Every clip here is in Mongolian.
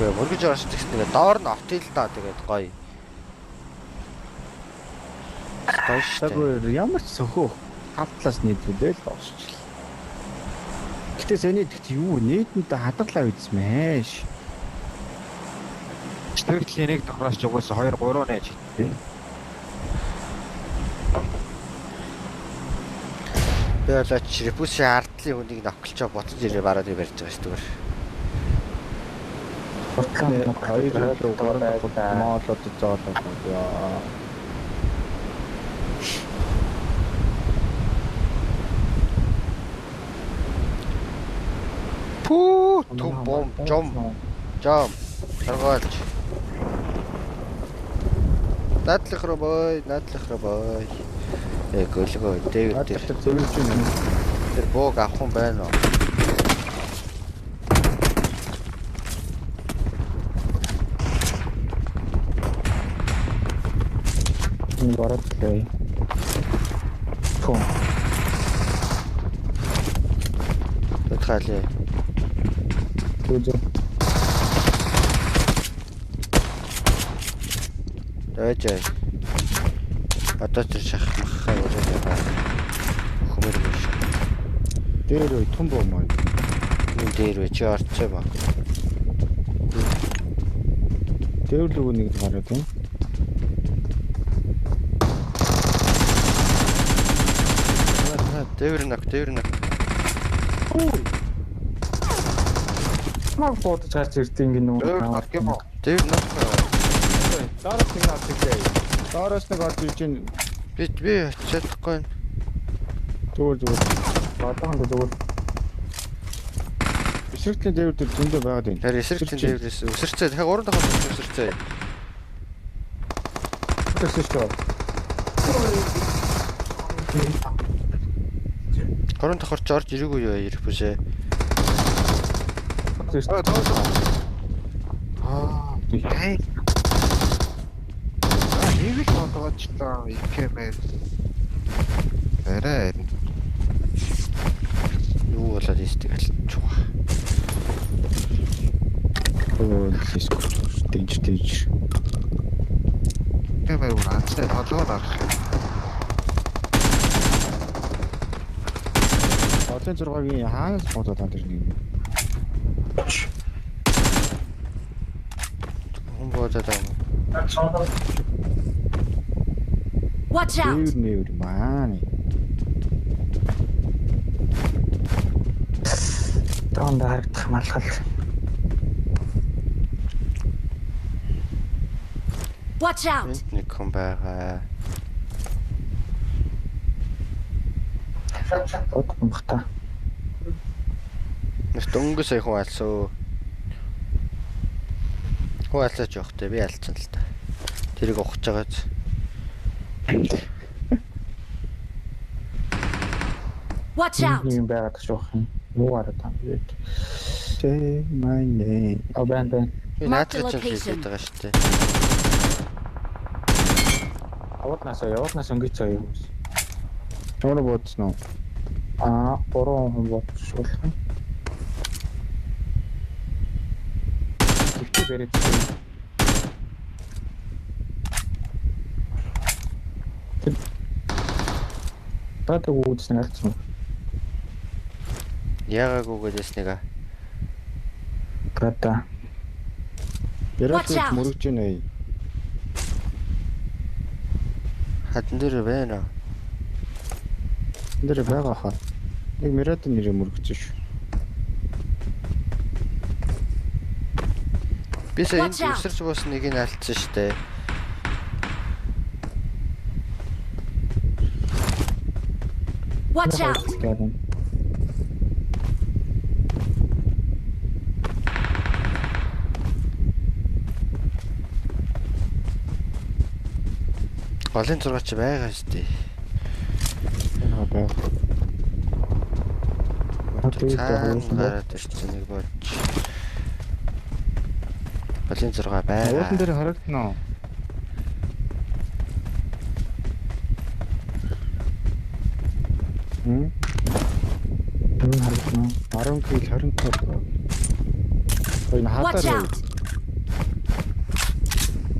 Гэхдээ мөргөж орж тэгснээр доор нь отъё л даа тэгээд гоё. Гоё шүү дээ. Ямар ч сөхөө тавтлаас нийлүүлээл дуусчихлаа. Гэтэ сэний тэгт юу нийтмэд хадгалаа үзмээш. Тэрхтлийн нэг тохроос ч угаасаа 2 3 нэж хиттэй. Би болооч репүсийн ардлын хүнийг ноклчоо ботж ирээ бараад барьж байгаа шүү дээ. Ботлоо хоёр моолоод зоолоод яа. Пүү том бом жом саргаалж. Надлах руу бой. Гөлгөө дээр зөвлөж байна. тэр бог авах юм байна уу? Энэ бараад лээ. Фон. Тэтгэлээ. Түзээ. Дэжээ. Одоо тэр шахмахаа urаад байгаа. Хүмэр биш. Дээр үе том бом аа. Энэ дээр үе чи орцоо ба. Дээр л үнийг гараад байна. Дээр нэг. Маг бодож гарч ирдэг ингэ нүү. Дээр нэг. Доороос нэг авчихлаа. Доороос нэг орж ирж байна. Би чадахгүй. Зүгээр. Бадахан зүгээр. Эсвэртлийн дээр зөндөө байгаад байна. Тэр эсрэгчийн дээрээс өсөрцөө. Дахиад 3 дахь өсөрцөө. Тэсэж шүү. 3 дахь орж ирээгүй юу ирэх Хей. Нэг л бодгоочлаа икэмээ. Арай. юу болоод ийсдэг чуга. Лиск. Дэж. Икэмээ ураатай толгой нарах. Олон 6-гийн хаанаас бодоод танд ирнэ. Бодоод байгаа. Watch out. Нэр маань. Тоонд харагдах малгал. Watch out. Нэг хүн байгаа. Одмохта. Мэс дөнгөс сая хүн алсуу. Хөө алсаач явах те би алцсан л та. Тэрийг ухаж байгааз. Watch out. Ийм байгаад шуух юм. Юу араа тань вэ? Say my name. Абандон. Би наадлаж хэлээд байгаа шүү дээ. Явааднаас өнгөц заяа хүмүүс. Чамраа бодсон уу? Бороо хүн бодсон. Ихтэй бэрэж. Бата гүйдсэн агцсан. Ягаагүйгээс нэгэ. Бата. Яраач мөрөж байна. Хатан дээр байна. Нэр байгаа хаа. Нэг Мирад нэрээ мөргөж шүү. Би сая өсөрч бос нэг нь алдсан шүү дээ. Watch out. Голын 6 ч байгаа шүү дээ. байгаа. Цаана гараад ирсэн нэг болж. Голын 6 байгаа. Уулан дээр харагдана уу? Харагдана. 10 кг 20 кг. Ой Watch хатаар. out.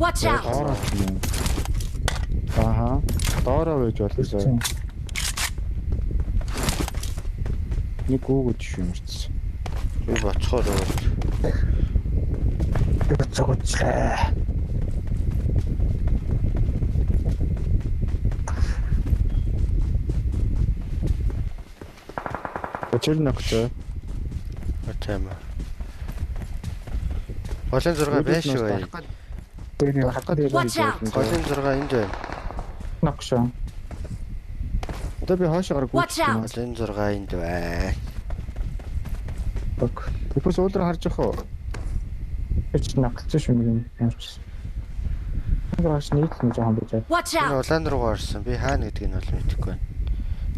Watch out! Доороо ч юм уу. Ааха. Доороо байж болчихсон. Нэг гүгэж юмэрсэн. Би боцохоор өгөл. Цогцлаа. Өчир нөхцөө. Тийм ээ. Голын 6 байж шүү. Тэрний хатад Watch out! Голын 6 энд байна. нөхшөө. Одоо би хоошоогоор Watch out! Голын 6 энд байна. Бок. Тэпс уулаар харж явах уу? Эч нагцсан шүү юм ямарч. Гэраш нийт нь жоохон бижээ. Watch Энэ out! улаан руу орсон. Би хаана гэдгийг нь бол мэдэхгүй байна.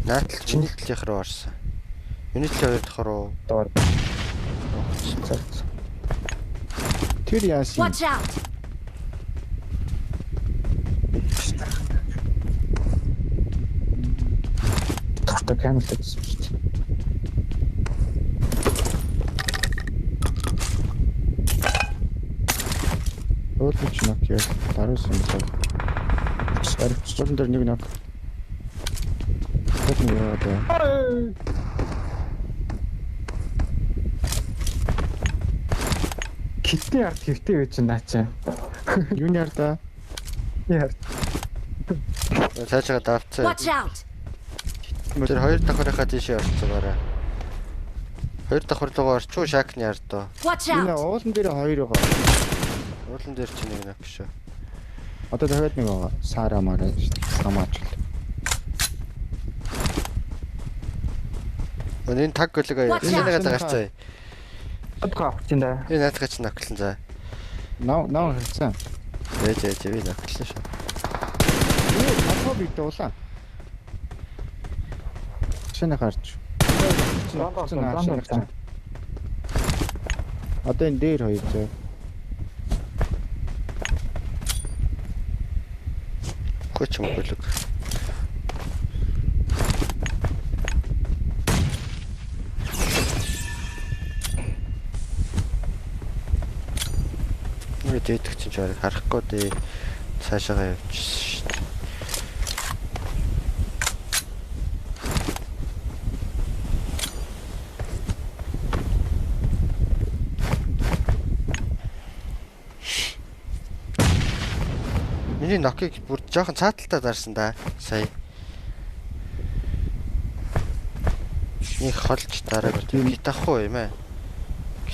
Наатал чиний талынх руу орсон. Юуны талын 2 дахь руу. Доор. Тэр яасан? Watch out! Тохтой камер тавьсан шүү дээ. Өөрөж нөх яа даруусан юм. Сарчсан дээр нэг нөх. Тэт нэг яа даа. Китний арт хэвтэй байж наачаа. Юуны артаа? Яар. Цаашаа давцаа. Watch out! Тэр 2 давхрынхаа тийшээ орцгоорой. 2 давхар руугаа орчуу шакны ардуу. Watch Энэ out! уулан дээр 2 байгаа. Уулан дээр чи нэг нөх шүү. Одоо дахиад нэг байгаа. Сара мараа шүү дээ. Самаач. Өнөө таг гөлөг аяа. Watch out. Энэгээ гарцаа. Адгаа авчихсан да. Энэ наатгач нөхлөн за. Наа хэлсэн. Ээж би нөхлөн шүү. Хатаа бит уулаа. Шинэ гарч. Одоо энэ дээр хоёр зөө. Хоч юм гөлөг. Дэдэх чинь чарыг харахгүй дээ. Цаашаа явчихсан шүү дээ. Миний нокийг бүр жоохон цааталтаа дарсан да. Сая. Нэг холж дарааг гит ахгүй юм аа.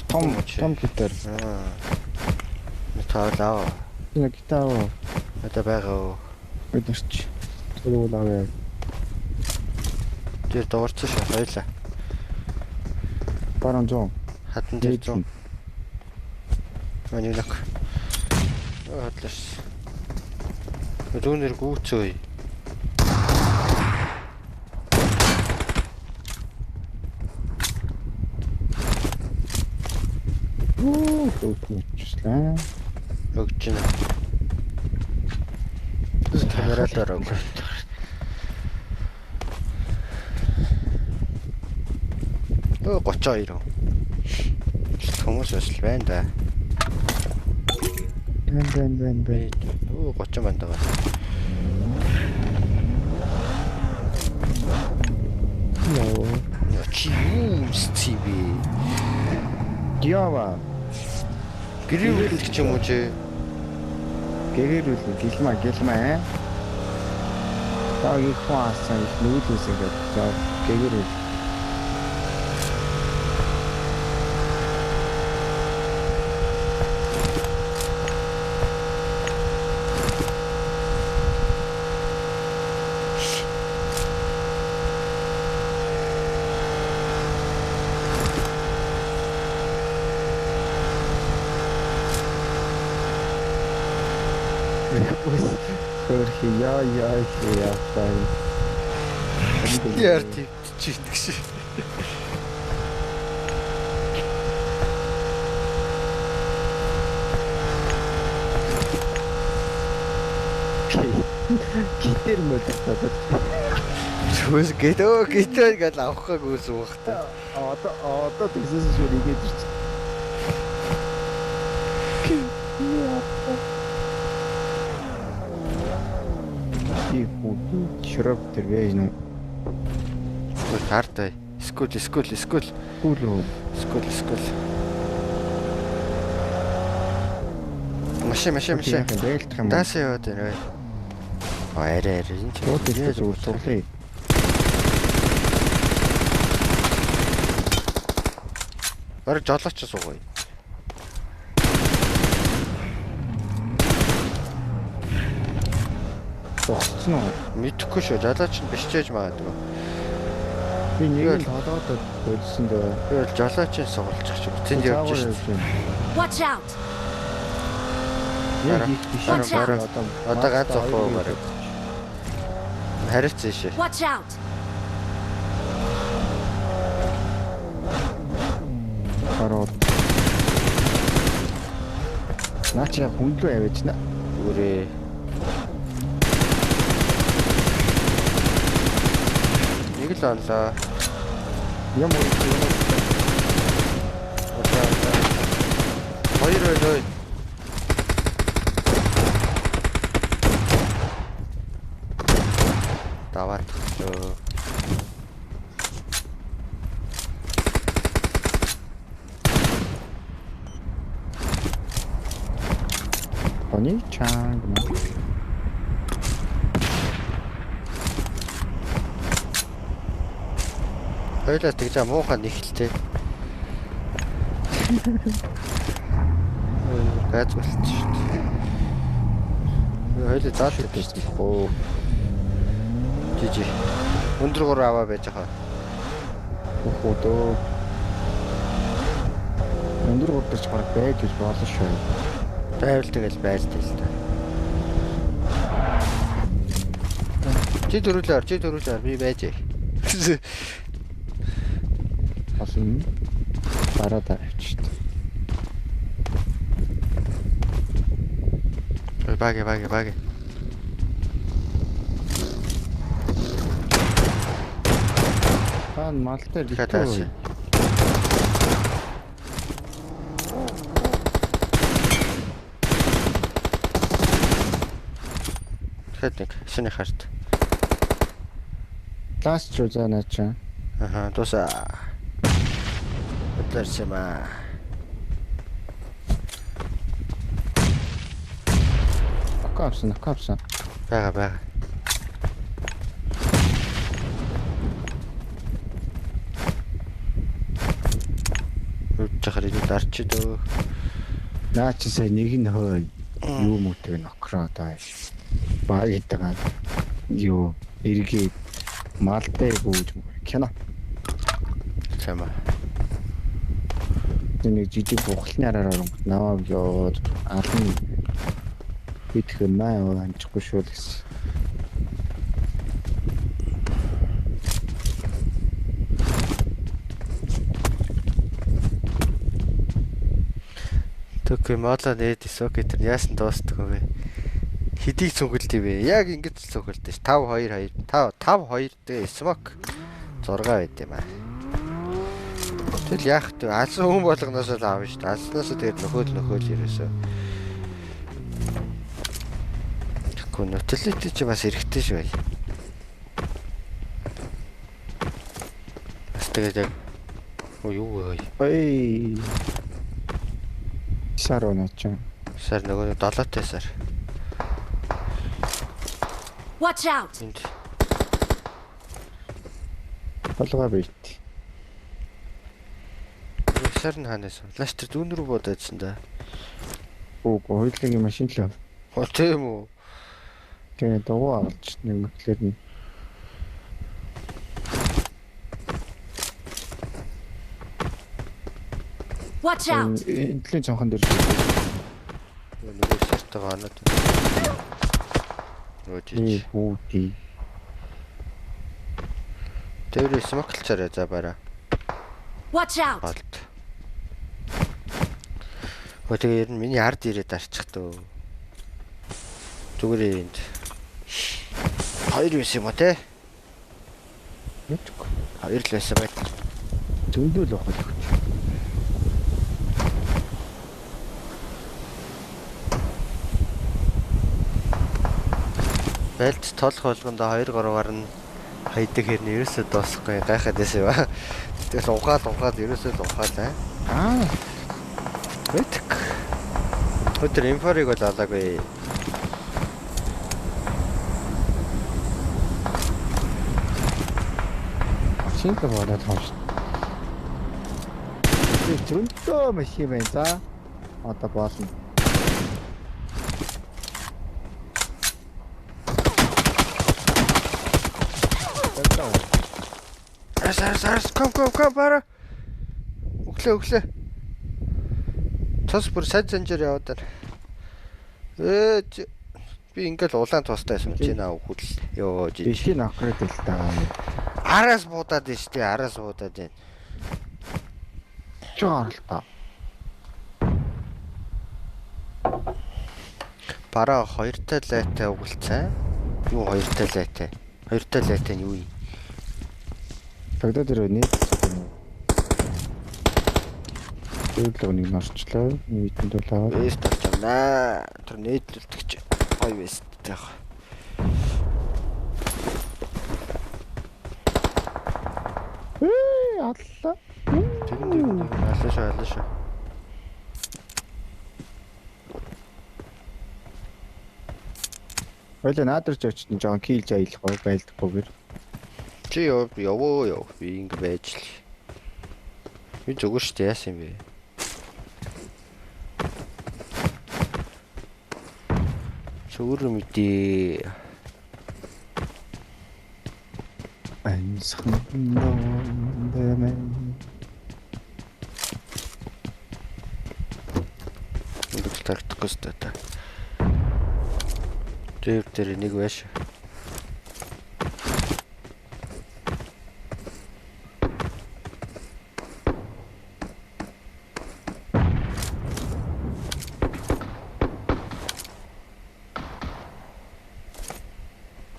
Том гитар. Таалаа. Энэ гитар. Одоо байгаа. Өдөрч. Тэгүүлээ. Тэр дуурсан шүү. Хоёлаа. Баруун зүүн. Хатан дээр зүүн. Маний нок. Хатлаш. Зүүнэр гүцөөе. Өдөрчлээ. Өгч нэ. Камералаар өг. Оо 32. Хүмүүс өсөл байна да. Бэн. Оо 30 байна даа. Яа. Чи юу стиви. Яава. Гэрүүлэх юм уу чи? Гэгэрүүл гэлмаа. Таа их хаасан нүүлээсээ гэж гэгэрүүл. Хөрхи яа фай. Яар тийм чи итгэж. Гитэр мөлөд. Чүс гэдэг гэж авахаг үүсэн багтаа. Одоо тэгсэн шүү нэгээд ирчих. 1 шроб тэр вэ энэ. Хартай. Скул. Гүлөө. Скул. Машин. Бэлтэх юм. Даасан яваад байна. Арай энэ ч Тот дээр зүгтээ. Бараг жолооч суугай. Зогссон уу? Мэдхгүй шүү. Жолооч нь биш ч гэж магадгүй. Би нэг нь толгойд бодсон дээ. Би бол жолоочийн сугалчих шиг. Тэнд явж шүү. Watch out! Яг их биш. Watch out. Одоо ганц зохоо бараг. Харилцсан шээ. Watch out! Хараад. Наача хүндлөө авэж на. Үрээ. Нэг л онлоо. Юм уу? Хоёр ойлоо. Даваад шүү. Они чанг. Хойлоо тэгж муухай нэхэлтэй. Газ болчих шүү дээ. Хойлоо заалт гэж. Оо. Жижи. Өндөр гур аваа байж байгаа. Өөхөдөө. Өндөр гурдч баг байж гэж болно шүү. Байвал тэгэл байлтай л та. Чи дөрүлээр би байж. Асан бараад авчихдээ. Баги. Хаан малтай Хатаач. литүү. Хэтник шинэ харт. Ласт ч үзэнэ. Аха, туса. Өдөрсөмаа. Капсан. Бага. Үчхэр энэ дарч дөө. Наа чи сая нэг нь хөө юу мөтөг нокроо тааш. Багитагаа юу эргээд малтай гүйж кино. Чама. Нэг жижиг бухалны араар оронгот наваа яваад алан битэх маа амжихгүй шүү гэсэн. Төкөө модлоо нээд исокей тэр яасан дуустдаг вэ? Хэдийг цүнхэлт вэ? Яг ингэж цүнхэлт ш. 5-2 дээ смок 6 байд юм аа. Тэгэл яах вэ? Алсан хүн болгоноос л аав ш. Алснаас тэгээд нөхөөл ерөөсөө. Тэгэхгүй нөтөлөт чи бас эрэхтэй шүү. Бас тэгээд яг юу вэ? Ой. Сароо начаа. Сар нөгөө 7-тай сар. Watch out! Энд Болгоо бийт. сар нь хаанаас лаш тэр дүүн рүү бодоодсан да. Оо хоёулын машин л. Оо тийм үү. Тэгээ дуу авч нэг мэтлэр нь. Watch out! Эндлийн цонхон дээр. Нөгөө сартаа ханаад. Өөжиж. Хүүти. Тэр смоклчаараа за бараа. Watch out! Болт. Тэгээ ер нь миний ард ирээд арчих төө. Зүгээр энд. Хоёр биш юм уу те? Мэдгүй. Хоёр л байсан байт. Зөндөл авах гэж. Байлт толох болгондоо 2-3-аар нь хайдаг хэрнээ ерөөсөө дуусахгүй гайхаад байсан ба. Тэгэл угаал ерөөсөө л угаалаа. Мэдк. Өдөр инфорыг бол алаагүй. Шинэ болоод хоош. Зөндөө машин байна за. Одоо болно. Арс ком бара. Өглөө. Тос бүр сад занжаар яваад байна. Би ингээл улаан тустай байсан чи наа хөл. Йоо жи. Бишийн авах гэдэг л таа. Араас буудаад байна штэ, араас буудаад байна. Чоор л таа. Бараа 2 тал лайтай угалцаа. Юу 2 тал лайтай? 2 тал лайтай нь юу юм? Тогтоо тэр нийт зөвлөг нэг орчлоо. Нийтэнд бол аваад. Вест болчихнаа. Тэр нийтлүүлдэгч гоё весттэй яг. Алла. Тэгэн алаа шүү. Хоёлаа наадарч очсон жоон килж аялахгүй байлдахгүйгээр. Чи явоо. Би ингэ байж л. Би зүгээр шүү дээ яасан юм бэ? Зүгээр мэдээ. Ансан нөндэмэн. Нэг тактик өстэй та. Тэр нэг байш.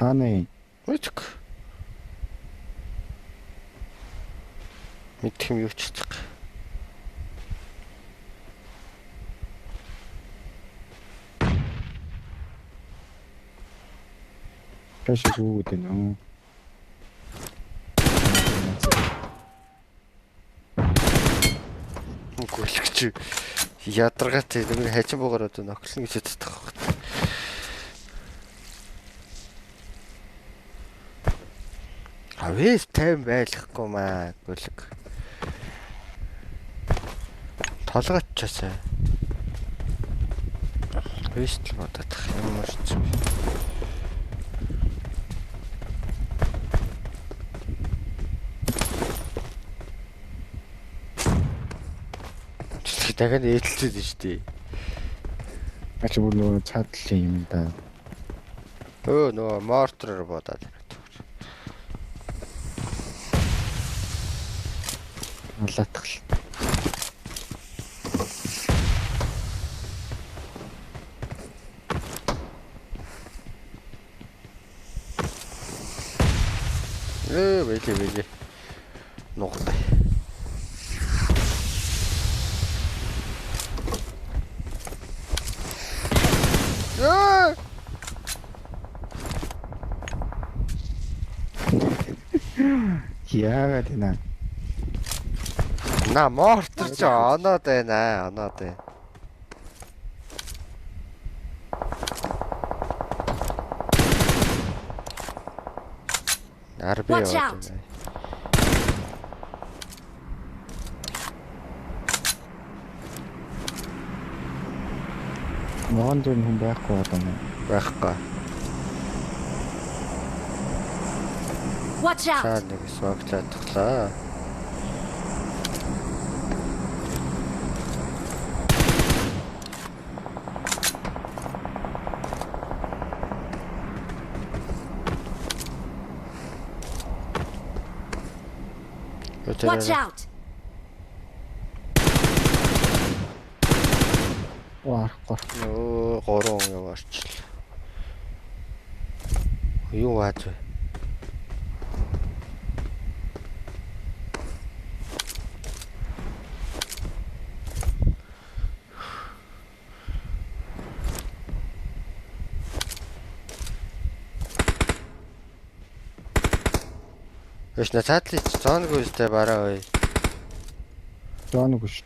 Аны Мэдэх юм юу ч цэг. каш гүгдэ нөө. Гүйлгч ядаргаатай нэг хажим буугаар одоо нөхлөн гэж боддог байхгүй. Авэс тайм байлахгүй маа гүйлг. Толгоочсаа. Вэст л бодох юм шиг. Дахиад ээлжлээд нь штий. Ач бүр нөгөө цаадлын юм да. Нөгөө мортороор бодоод байна. Алаатгал. Бэлээ. Нухтай. Яагаад энэ? На мортор ч оноод байна. Арби Watch яваад out. байна. Моон зэн хүн байхгүй байна. Байхгүй. Watch out! Цаа нэг смоглаад тоглоо. Watch out! Варахгүй. Нөө 3 яваарч л. Юу ваад вэ? Биш на цаатлыг зооногүй өстэй бараа ой. Зооногүй шүү.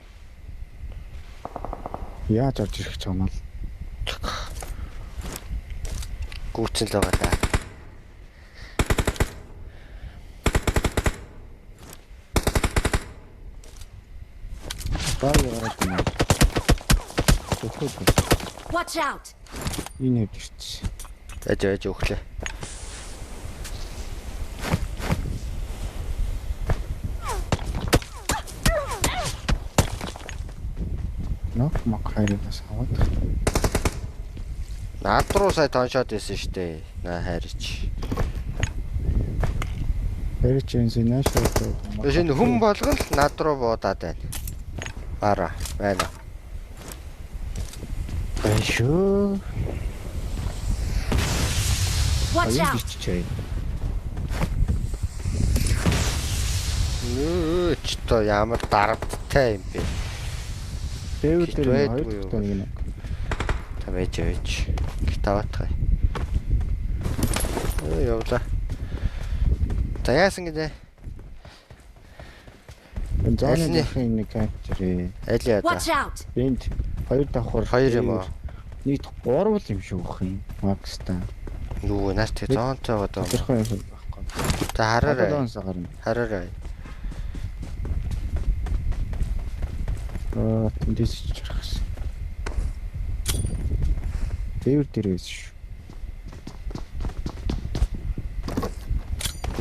Яаж орж ирэх гэж байгаа юм бол Гүүцэн л байгаа да. баа яраад байна. Тэтгэв. Watch out! Энэ хэд ирчихсэн. Аж өглөө. Нок мак хайраас аваад. Наад руу сая тоншоод байсан штэ. Наа хайрч. Эрчэнс наашаа. Биш энэ хүм болгон л над руу буудаад байна. Бара байна. Бэшүү. Watch Аян out! биччихээ. Нөөч то ямар дарамттай юм бэ? Дэвд Хит дээр байдгүй хоёр юу? дахь нэг. Та байж. Гитаватгай. Явла. Та яасан гээ? Зооны дахин нэг капчрээ. Аль яа Watch да. out! Энд хоёр давхар. Хоёр юм аа. Нийт 3 юм шиг өгөх юм. Макста. Нүг наас тэг зоонтойгоо доо. Тэрхүү юм байхгүй. Та хараарай. Адонс гарна. Хараарай. Тэндээс ч харахсан. Дэвэр дээр байсан шүү.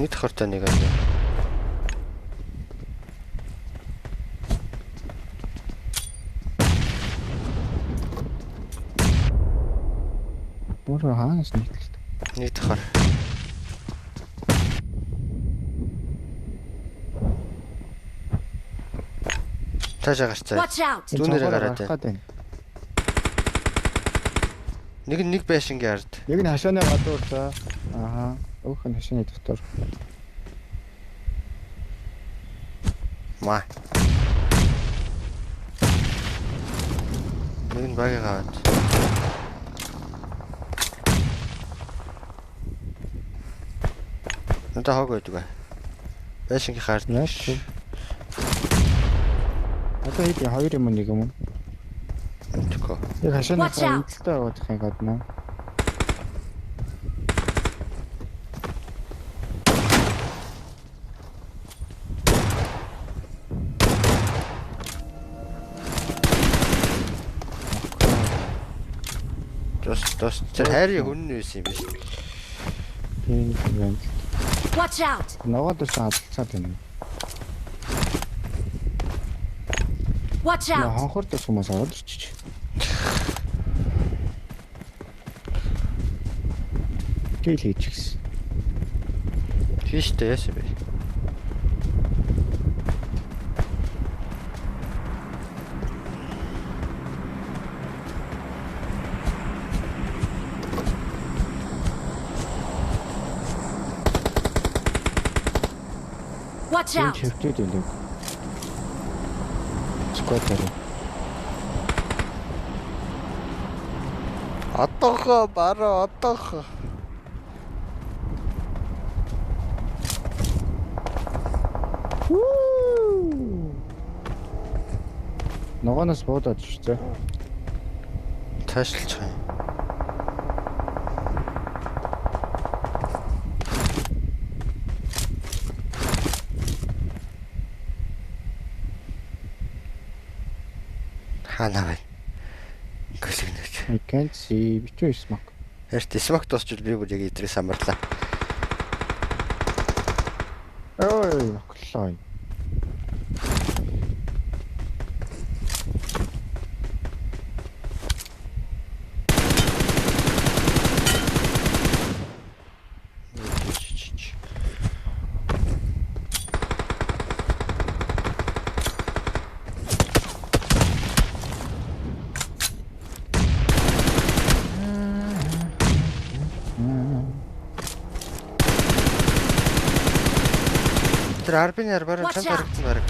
Нийт хортой нэг аа. Өөрөө хаанаас нийтлээ. Нийт хор. Таашаа гарцаа. Watch out! Дүүнээрээ гараад байна. Нэг байшингийн ард. Яг нь хашааны гадуур за. Аха. Өөх нь хашааны дотор. Маа. Нэг нь багийн гаваад. Надад хог байдаг бай. Байшингийн хард. Яг шүү. Одоо хэд хоёр юм нэг юм. Тэгэхгүй. Яг хашааны Watch out. гадтай авах юм гадна. Тос тэр хайрын хүн нь байсан юм биш. Тийм юм. Watch out! Ногоод ирсэн алдцаад байна. Watch Яа out! хонхор дэс хүмүүс ороод ирчих. Гэл хийчихсэн. Тийштэй яасан бэ? Watch Энд out! хэвтээд байдаг. Скотер. Одоохоо бараа одоохоо. Ногоноос буудаад шүү дээ. Таашлах юм. Хана бай. Гэлэгнэж. I can't see. Бичүү смок. Ярт смок тосчул би бүр яг идрээс амарлаа. Ой, оклой. Тэр арбын яр баран Watch чамд out. харагдсан бараг.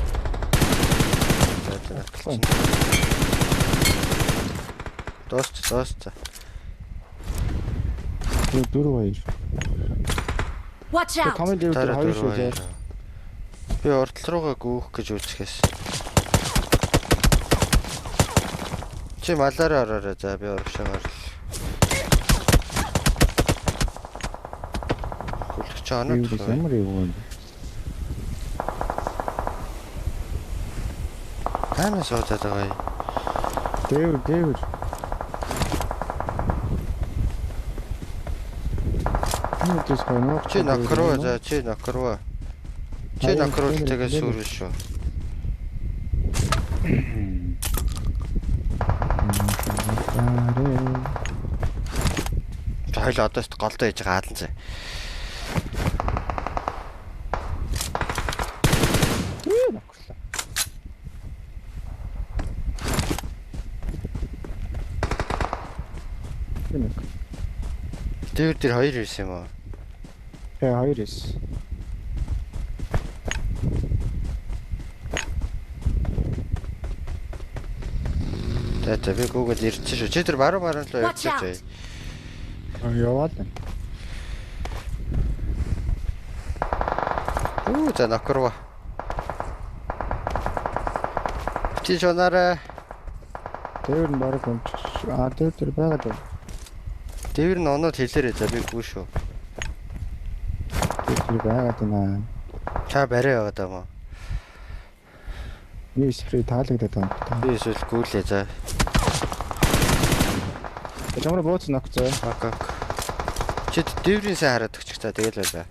Дост. Дөрөв хоёр. Watch out! Команд дээр хоёр шүү дээ. Би урдл руугаа гүүх гэж үзэхээс. Чи малаараа ороорой за би урагшаагаар л. Гүлч анаа. Ямар юу вэ? Таймаас суудаад байгаа юм. Дэвэр. Тэс хоног. Чи накруу за чи накруу. Чи накруу тэгээс сүрвэ шүү. Хойл одоос голдоо ээж байгаа хаалан зэ. Дэвэр дээр хоёр ирсэн юм уу? Хоёр эс. За би гүүгээд ирчихсэн шүү. Чи тэр баруун руу Watch out. явчихъя. Яваад байна. За накруу. Чи чонараа Дэвэр нь бараг юм. Дэвэр байгаад байна. дэвэр нь оноод хэлээрэй за би гүү шүү. Дэвэр байгаад байна. Та барай яваад байгаа мó. Би спрей таалагдаад байна. Би эсвэл гүүлээ за. Чамраа бууц ногцоо. Окей. Чи дэврийн сайн хараад өгчих та тэгэл байлаа.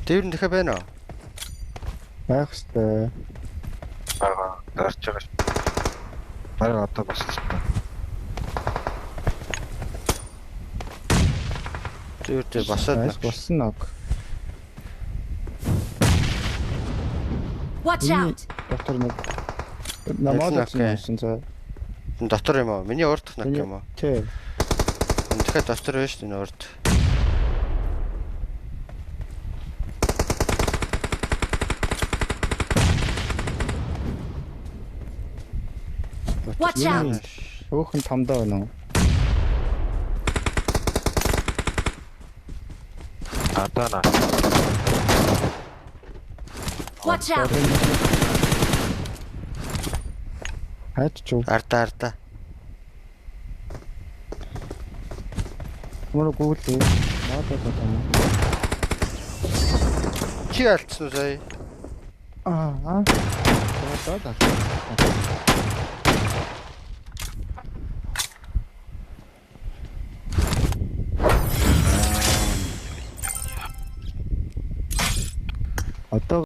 Дэвэр нь дахиад байна уу? Байх хэвээр. Дарж байгаа ш. Бараг одоо бас л та. Дэвэр дээр босоод Болсон ног. Watch out! Доктор нэг намайг авсан за. дотор юм уу? Миний урд дахь ног юм уу? Тий. Дахиад дотор байна шүү дээ урд. Watch out! Өөхөн тамдаа байна уу? Атана. Watch out! Хайч чуу. Арда. Мөр гүйлээ. Маадаа. Чи алдсан уу сая? Аа. За. Одоо